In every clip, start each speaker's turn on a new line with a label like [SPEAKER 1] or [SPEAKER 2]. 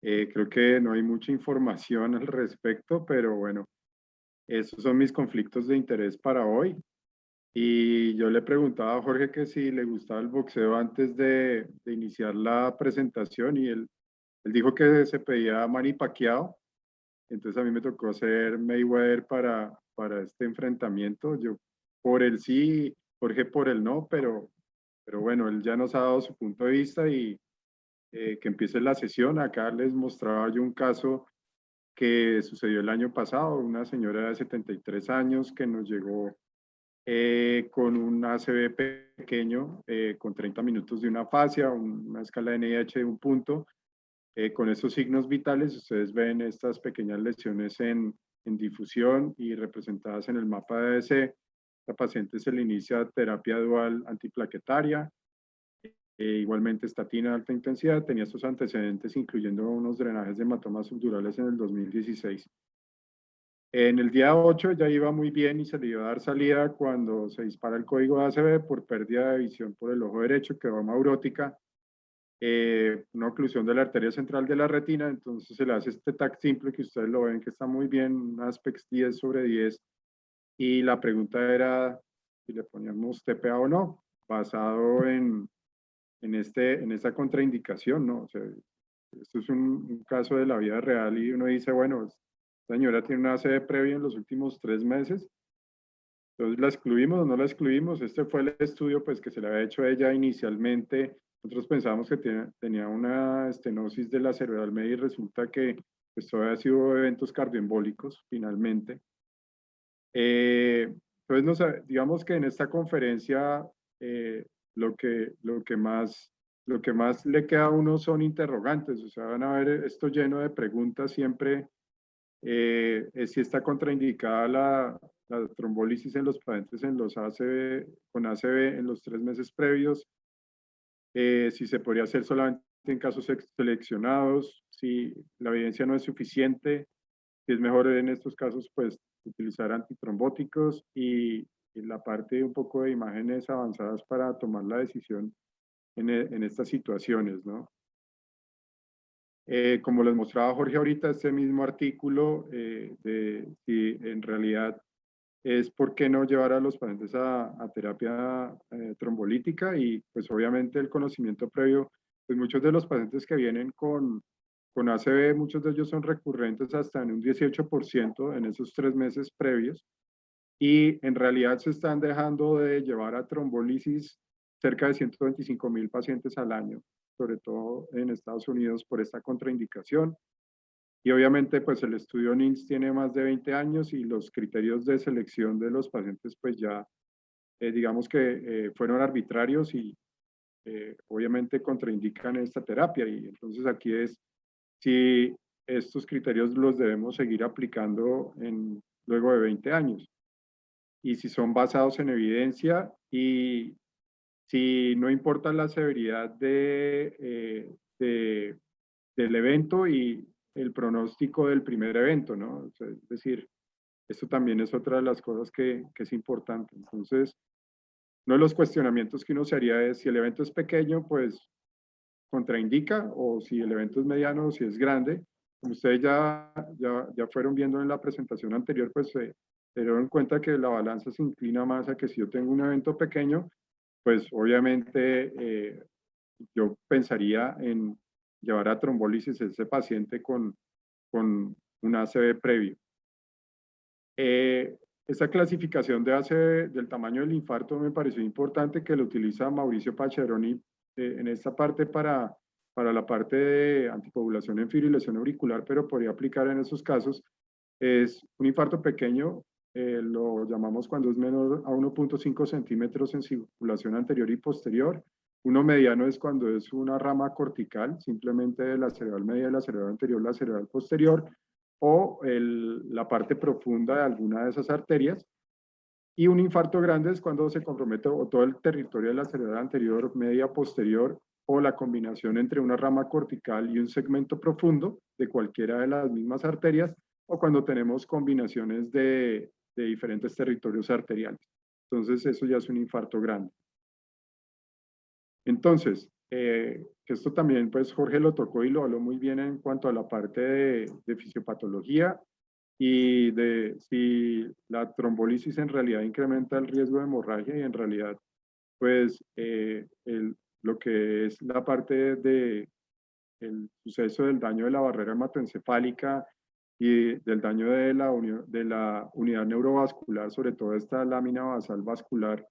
[SPEAKER 1] Creo que no hay mucha información al respecto, pero bueno, esos son mis conflictos de interés para hoy. Y yo le preguntaba a Jorge que si le gustaba el boxeo antes de iniciar la presentación y él dijo que se pedía Manny Pacquiao. Entonces a mí me tocó hacer Mayweather para este enfrentamiento. Yo por el sí, Jorge por el no, pero bueno, él ya nos ha dado su punto de vista y que empiece la sesión. Acá les mostraba yo un caso que sucedió el año pasado, una señora de 73 años que nos llegó con un ACV pequeño, con 30 minutos de una fascia, una escala de NIH de un punto. Con estos signos vitales, ustedes ven estas pequeñas lesiones en difusión y representadas en el mapa de ADC. La paciente se le inicia terapia dual antiplaquetaria, igualmente estatina de alta intensidad, tenía estos antecedentes incluyendo unos drenajes de hematomas subdurales en el 2016. En el día 8 ya iba muy bien y se le iba a dar salida cuando se dispara el código de ACV por pérdida de visión por el ojo derecho, quedó amaurótica, una oclusión de la arteria central de la retina, entonces se le hace este TAC simple que ustedes lo ven que está muy bien, un Aspect 10/10, y la pregunta era si le poníamos TPA o no, basado en esta contraindicación, ¿no? O sea, esto es un caso de la vida real y uno dice, bueno, esta señora tiene una ACV previa en los últimos 3 meses, entonces, ¿la excluimos o no la excluimos? Este fue el estudio pues, que se le había hecho a ella inicialmente. Nosotros pensábamos que tenía una estenosis de la cerebral media y resulta que pues, todavía ha sido eventos cardioembólicos finalmente. Entonces, digamos que en esta conferencia lo lo que más le queda a uno son interrogantes. O sea, van a ver esto lleno de preguntas siempre. Es si está contraindicada la trombólisis en los pacientes en los ACV, con ACV en los 3 meses previos, si se podría hacer solamente en casos seleccionados, si la evidencia no es suficiente, si es mejor en estos casos pues utilizar antitrombóticos y la parte un poco de imágenes avanzadas para tomar la decisión en estas situaciones, ¿no? Como les mostraba Jorge ahorita, este mismo artículo de si en realidad es por qué no llevar a los pacientes a terapia trombolítica y pues obviamente el conocimiento previo, pues muchos de los pacientes que vienen con ACV, muchos de ellos son recurrentes hasta en un 18% en esos 3 meses previos y en realidad se están dejando de llevar a trombolisis cerca de 125,000 pacientes al año, sobre todo en Estados Unidos por esta contraindicación. Y obviamente pues el estudio NINS tiene más de 20 años y los criterios de selección de los pacientes pues ya digamos que fueron arbitrarios y obviamente contraindican esta terapia y entonces aquí es si estos criterios los debemos seguir aplicando luego de 20 años y si son basados en evidencia y si no importa la severidad del evento y el pronóstico del primer evento, ¿no? O sea, es decir, esto también es otra de las cosas que es importante. Entonces, uno de los cuestionamientos que uno se haría es si el evento es pequeño, pues contraindica, o si el evento es mediano o si es grande. Como ustedes ya fueron viendo en la presentación anterior, pues se dieron cuenta que la balanza se inclina más a que si yo tengo un evento pequeño, pues obviamente yo pensaría en llevar a trombólisis a ese paciente con un ACV previo. Esta clasificación de ACV del tamaño del infarto me pareció importante que lo utiliza Mauricio Pacheroni en esta parte para la parte de anticoagulación en fibrilación auricular, pero podría aplicar en esos casos. Es un infarto pequeño, lo llamamos cuando es menor a 1.5 centímetros en circulación anterior y posterior. Uno mediano es cuando es una rama cortical, simplemente de la cerebral media, de la cerebral anterior, la cerebral posterior, o la parte profunda de alguna de esas arterias. Y un infarto grande es cuando se compromete o todo el territorio de la cerebral anterior, media, posterior, o la combinación entre una rama cortical y un segmento profundo de cualquiera de las mismas arterias, o cuando tenemos combinaciones de diferentes territorios arteriales. Entonces, eso ya es un infarto grande. Entonces, que esto también, pues Jorge lo tocó y lo habló muy bien en cuanto a la parte de fisiopatología y de si la trombólisis en realidad incrementa el riesgo de hemorragia y en realidad, pues lo que es la parte de el suceso del daño de la barrera hematoencefálica y del daño de la unidad neurovascular, sobre todo esta lámina basal vascular,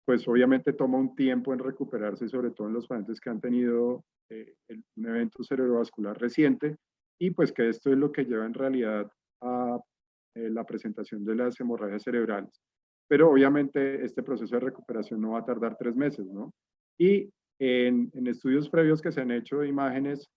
[SPEAKER 1] pues obviamente toma un tiempo en recuperarse, sobre todo en los pacientes que han tenido un evento cerebrovascular reciente, y pues que esto es lo que lleva en realidad a la presentación de las hemorragias cerebrales. Pero obviamente este proceso de recuperación no va a tardar 3 meses, ¿no? Y en estudios previos que se han hecho de imágenes,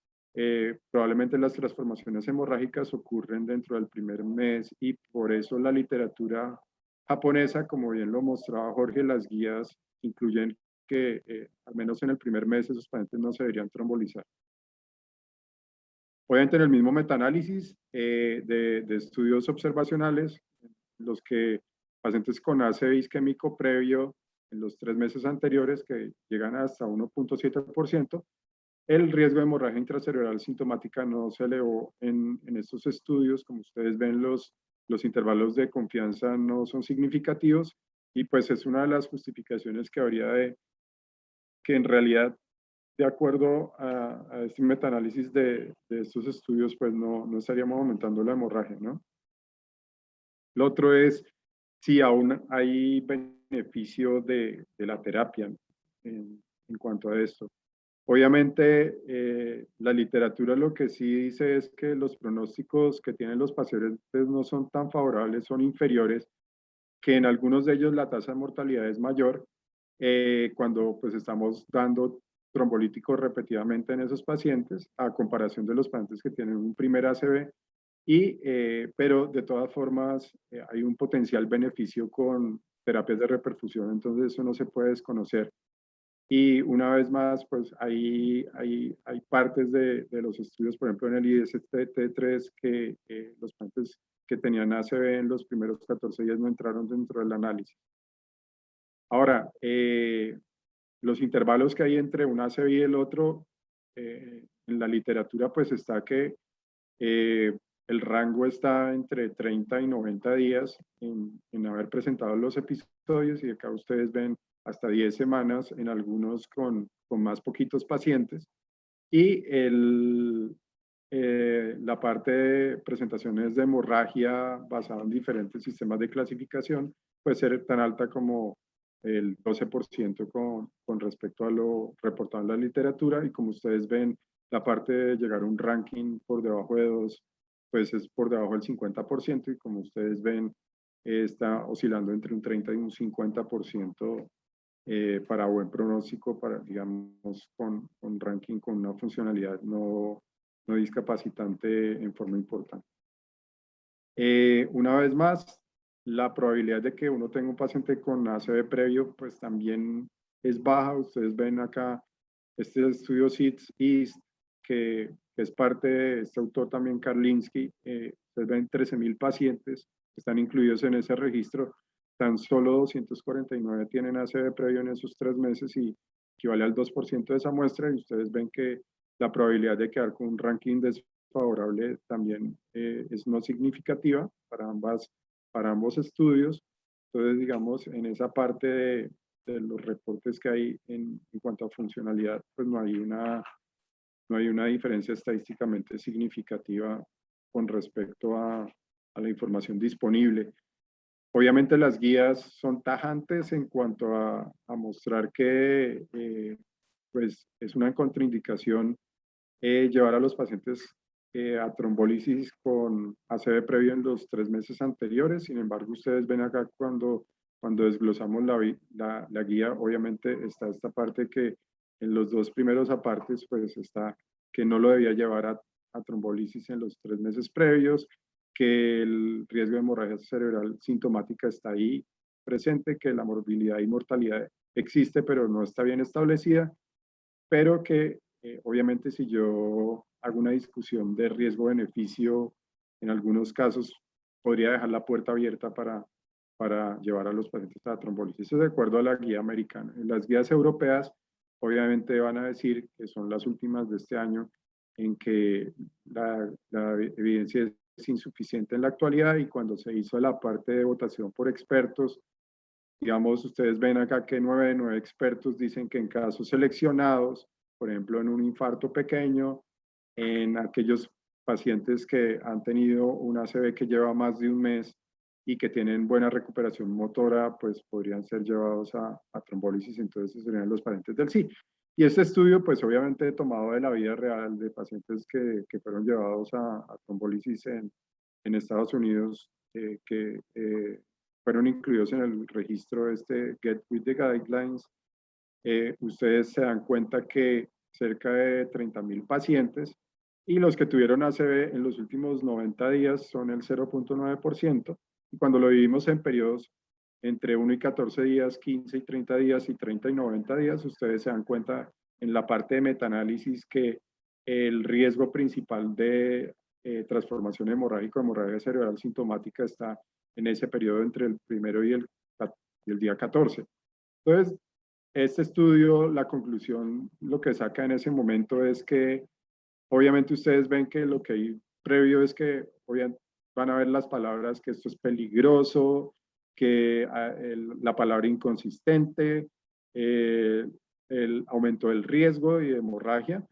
[SPEAKER 1] probablemente las transformaciones hemorrágicas ocurren dentro del primer mes y por eso la literatura japonesa, como bien lo mostraba Jorge, las guías incluyen que al menos en el primer mes esos pacientes no se deberían trombolizar. Obviamente en el mismo metaanálisis de estudios observacionales, los que pacientes con ACV isquémico previo en los 3 meses anteriores, que llegan hasta 1.7%, el riesgo de hemorragia intracerebral sintomática no se elevó en estos estudios. Como ustedes ven, los intervalos de confianza no son significativos y pues es una de las justificaciones que habría de que en realidad, de acuerdo a este metaanálisis de estos estudios, pues no estaríamos aumentando la hemorragia, ¿no? Lo otro es si aún hay beneficio de la terapia en cuanto a esto. Obviamente, la literatura lo que sí dice es que los pronósticos que tienen los pacientes no son tan favorables, son inferiores, que en algunos de ellos la tasa de mortalidad es mayor cuando pues estamos dando trombolíticos repetidamente en esos pacientes, a comparación de los pacientes que tienen un primer ACV, pero de todas formas hay un potencial beneficio con terapias de reperfusión, entonces eso no se puede desconocer. Y una vez más, pues hay partes de los estudios, por ejemplo en el IST-3, que los pacientes que tenían ACV en los primeros 14 días no entraron dentro del análisis. Ahora, los intervalos que hay entre un ACV y el otro, en la literatura pues está que el rango está entre 30 y 90 días en haber presentado los episodios y acá ustedes ven hasta 10 semanas en algunos con más poquitos pacientes. Y la parte de presentaciones de hemorragia basada en diferentes sistemas de clasificación puede ser tan alta como el 12% con respecto a lo reportado en la literatura y como ustedes ven, la parte de llegar a un ranking por debajo de 2, pues es por debajo del 50% y como ustedes ven, está oscilando entre un 30 y un 50% para buen pronóstico, para, digamos, con ranking con una funcionalidad no discapacitante en forma importante. Una vez más, la probabilidad de que uno tenga un paciente con ACV previo, pues también es baja. Ustedes ven acá este estudio SIDS East, que es parte de este autor también, Karlinsky. Ustedes ven 13.000 pacientes que están incluidos en ese registro. Tan solo 249 tienen ACV previo en esos 3 meses y equivale al 2% de esa muestra. Y ustedes ven que la probabilidad de quedar con un ranking desfavorable también es no significativa para ambos estudios. Entonces, digamos, en esa parte de los reportes que hay en cuanto a funcionalidad, pues no hay una diferencia estadísticamente significativa con respecto a la información disponible. Obviamente las guías son tajantes en cuanto a mostrar que pues es una contraindicación llevar a los pacientes a trombólisis con ACV previo en los 3 meses anteriores. Sin embargo, ustedes ven acá cuando desglosamos la guía, obviamente está esta parte que en los 2 primeros apartes, pues está que no lo debía llevar a trombólisis en los 3 meses previos, que el riesgo de hemorragia cerebral sintomática está ahí presente, que la morbilidad y mortalidad existe, pero no está bien establecida, pero que obviamente si yo hago una discusión de riesgo-beneficio, en algunos casos podría dejar la puerta abierta para llevar a los pacientes a la trombólisis. Eso de acuerdo a la guía americana. En las guías europeas, obviamente van a decir que son las últimas de este año en que la evidencia es insuficiente en la actualidad, y cuando se hizo la parte de votación por expertos, digamos, ustedes ven acá que 9 de 9 expertos dicen que en casos seleccionados, por ejemplo, en un infarto pequeño, en aquellos pacientes que han tenido un ACV que lleva más de un mes y que tienen buena recuperación motora, pues podrían ser llevados a trombólisis. Entonces esos serían los pacientes del sí. Y este estudio, pues obviamente tomado de la vida real de pacientes que fueron llevados a trombólisis en Estados Unidos, que fueron incluidos en el registro este Get With The Guidelines. Ustedes se dan cuenta que cerca de 30,000 pacientes, y los que tuvieron ACV en los últimos 90 días son el 0.9%, y cuando lo dividimos en periodos entre 1 y 14 días, 15 y 30 días y 30 y 90 días, ustedes se dan cuenta en la parte de metaanálisis que el riesgo principal de transformación hemorrágica, hemorragia cerebral sintomática, está en ese periodo entre el primero y el día 14. Entonces, este estudio, la conclusión, lo que saca en ese momento es que obviamente ustedes ven que lo que hay previo es que van a ver las palabras que esto es peligroso, que la palabra inconsistente, el aumento del riesgo y de hemorragia.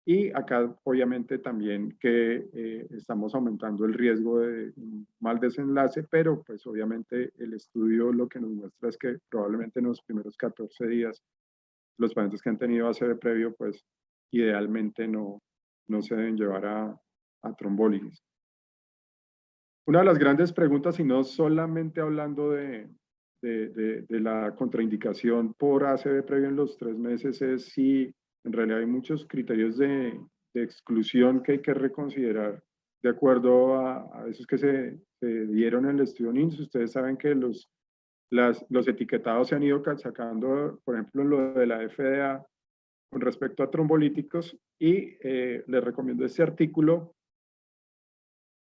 [SPEAKER 1] Y acá obviamente también que estamos aumentando el riesgo de un mal desenlace, pero pues obviamente el estudio lo que nos muestra es que probablemente en los primeros 14 días los pacientes que han tenido ACV previo, pues idealmente no se deben llevar a trombólisis. Una de las grandes preguntas, y no solamente hablando de la contraindicación por ACV previo en los 3 meses, es si en realidad hay muchos criterios de exclusión que hay que reconsiderar de acuerdo a esos que se dieron en el estudio NINS. Ustedes saben que los etiquetados se han ido sacando, por ejemplo, en lo de la FDA con respecto a trombolíticos, y les recomiendo este artículo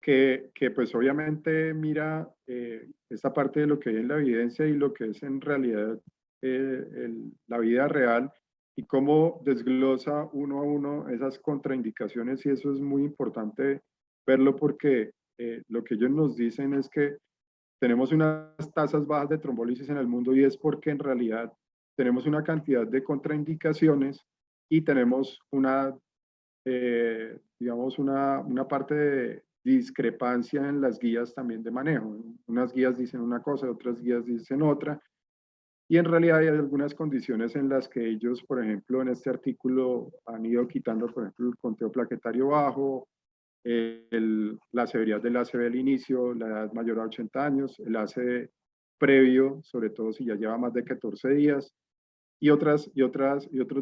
[SPEAKER 1] que pues obviamente mira esta parte de lo que hay en la evidencia y lo que es en realidad la vida real, y cómo desglosa uno a uno esas contraindicaciones. Y eso es muy importante verlo, porque lo que ellos nos dicen es que tenemos unas tasas bajas de trombólisis en el mundo, y es porque en realidad tenemos una cantidad de contraindicaciones y tenemos digamos, una parte de discrepancia en las guías también de manejo. Unas guías dicen una cosa, otras guías dicen otra, y en realidad hay algunas condiciones en las que ellos, por ejemplo, en este artículo han ido quitando, por ejemplo, el conteo plaquetario bajo, la severidad del ACV al inicio, la edad mayor a 80 años, el ACV previo, sobre todo si ya lleva más de 14 días, y otros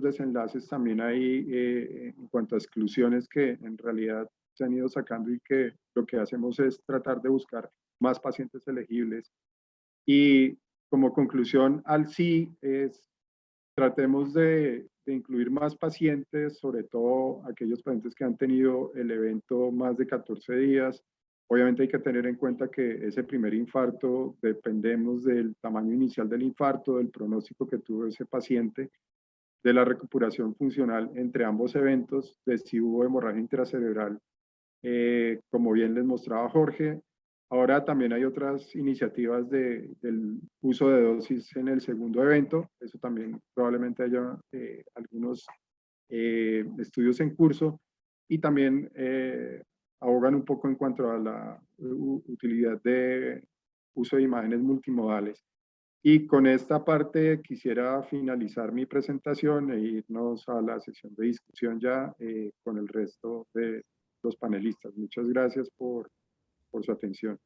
[SPEAKER 1] desenlaces también hay en cuanto a exclusiones que en realidad se han ido sacando, y que lo que hacemos es tratar de buscar más pacientes elegibles. Y como conclusión al sí es: tratemos de incluir más pacientes, sobre todo aquellos pacientes que han tenido el evento más de 14 días. Obviamente hay que tener en cuenta que ese primer infarto dependemos del tamaño inicial del infarto, del pronóstico que tuvo ese paciente, de la recuperación funcional entre ambos eventos, de si hubo hemorragia intracerebral, como bien les mostraba Jorge. Ahora también hay otras iniciativas del uso de dosis en el segundo evento. Eso también probablemente haya algunos estudios en curso, y también abogan un poco en cuanto a la utilidad de uso de imágenes multimodales. Y con esta parte quisiera finalizar mi presentación e irnos a la sesión de discusión ya con el resto de los panelistas. Muchas gracias por su atención.